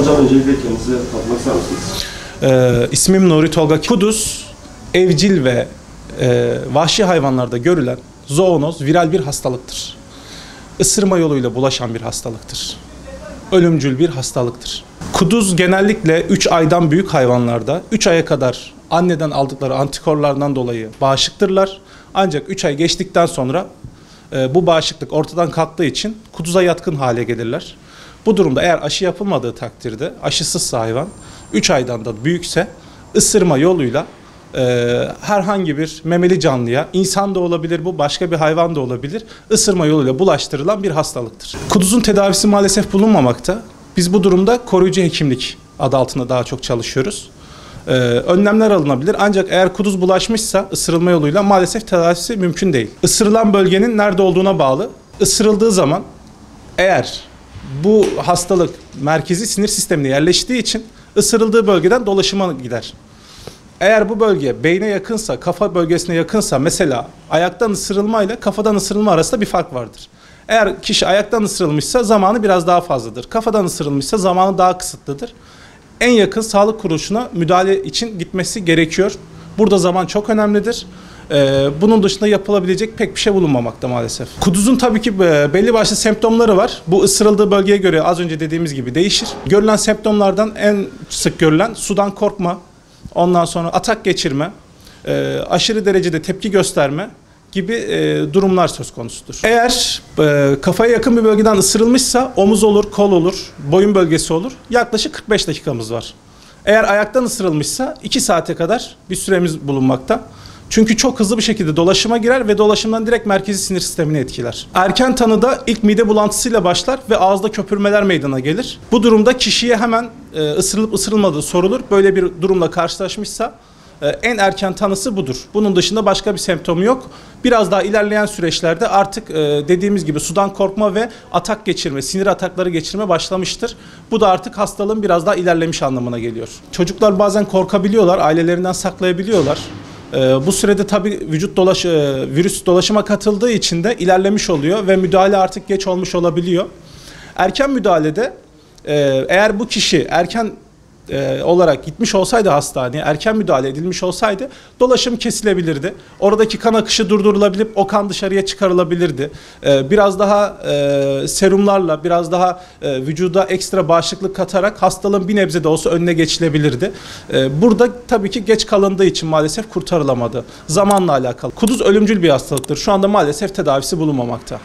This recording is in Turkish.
Hocam öncelikle kendinizi tanıtmak ister misiniz? İsmim Nuri Tolga. Kuduz, evcil ve vahşi hayvanlarda görülen zoonoz viral bir hastalıktır. Isırma yoluyla bulaşan bir hastalıktır. Ölümcül bir hastalıktır. Kuduz genellikle 3 aydan büyük hayvanlarda 3 aya kadar anneden aldıkları antikorlardan dolayı bağışıktırlar. Ancak 3 ay geçtikten sonra bu bağışıklık ortadan kalktığı için kuduza yatkın hale gelirler. Bu durumda eğer aşı yapılmadığı takdirde aşısızsa hayvan 3 aydan da büyükse ısırma yoluyla herhangi bir memeli canlıya, insan da olabilir bu, başka bir hayvan da olabilir, ısırma yoluyla bulaştırılan bir hastalıktır. Kuduzun tedavisi maalesef bulunmamakta. Biz bu durumda koruyucu hekimlik adı altında daha çok çalışıyoruz. Önlemler alınabilir ancak eğer kuduz bulaşmışsa ısırılma yoluyla maalesef tedavisi mümkün değil. Isırılan bölgenin nerede olduğuna bağlı. Isırıldığı zaman eğer bu hastalık merkezi sinir sistemine yerleştiği için ısırıldığı bölgeden dolaşıma gider. Eğer bu bölge beyne yakınsa, kafa bölgesine yakınsa, mesela ayaktan ısırılma ile kafadan ısırılma arasında bir fark vardır. Eğer kişi ayaktan ısırılmışsa zamanı biraz daha fazladır. Kafadan ısırılmışsa zamanı daha kısıtlıdır. En yakın sağlık kuruluşuna müdahale için gitmesi gerekiyor. Burada zaman çok önemlidir. Bunun dışında yapılabilecek pek bir şey bulunmamakta maalesef. Kuduzun tabii ki belli başlı semptomları var. Bu ısırıldığı bölgeye göre az önce dediğimiz gibi değişir. Görülen semptomlardan en sık görülen sudan korkma, ondan sonra atak geçirme, aşırı derecede tepki gösterme gibi durumlar söz konusudur. Eğer kafaya yakın bir bölgeden ısırılmışsa omuz olur, kol olur, boyun bölgesi olur. Yaklaşık 45 dakikamız var. Eğer ayaktan ısırılmışsa 2 saate kadar bir süremiz bulunmakta. Çünkü çok hızlı bir şekilde dolaşıma girer ve dolaşımdan direkt merkezi sinir sistemini etkiler. Erken tanıda ilk mide bulantısıyla başlar ve ağızda köpürmeler meydana gelir. Bu durumda kişiye hemen ısırılıp ısırılmadığı sorulur. Böyle bir durumla karşılaşmışsa en erken tanısı budur. Bunun dışında başka bir semptomu yok. Biraz daha ilerleyen süreçlerde artık dediğimiz gibi sudan korkma ve atak geçirme, sinir atakları geçirme başlamıştır. Bu da artık hastalığın biraz daha ilerlemiş anlamına geliyor. Çocuklar bazen korkabiliyorlar, ailelerinden saklayabiliyorlar. Bu sürede tabii virüs dolaşıma katıldığı için de ilerlemiş oluyor ve müdahale artık geç olmuş olabiliyor. Erken müdahalede eğer bu kişi erken olarak gitmiş olsaydı hastaneye, erken müdahale edilmiş olsaydı dolaşım kesilebilirdi. Oradaki kan akışı durdurulabilip o kan dışarıya çıkarılabilirdi. Biraz daha serumlarla, biraz daha vücuda ekstra bağışıklık katarak hastalığın bir nebze de olsa önüne geçilebilirdi. Burada tabii ki geç kalındığı için maalesef kurtarılamadı. Zamanla alakalı. Kuduz ölümcül bir hastalıktır. Şu anda maalesef tedavisi bulunmamakta.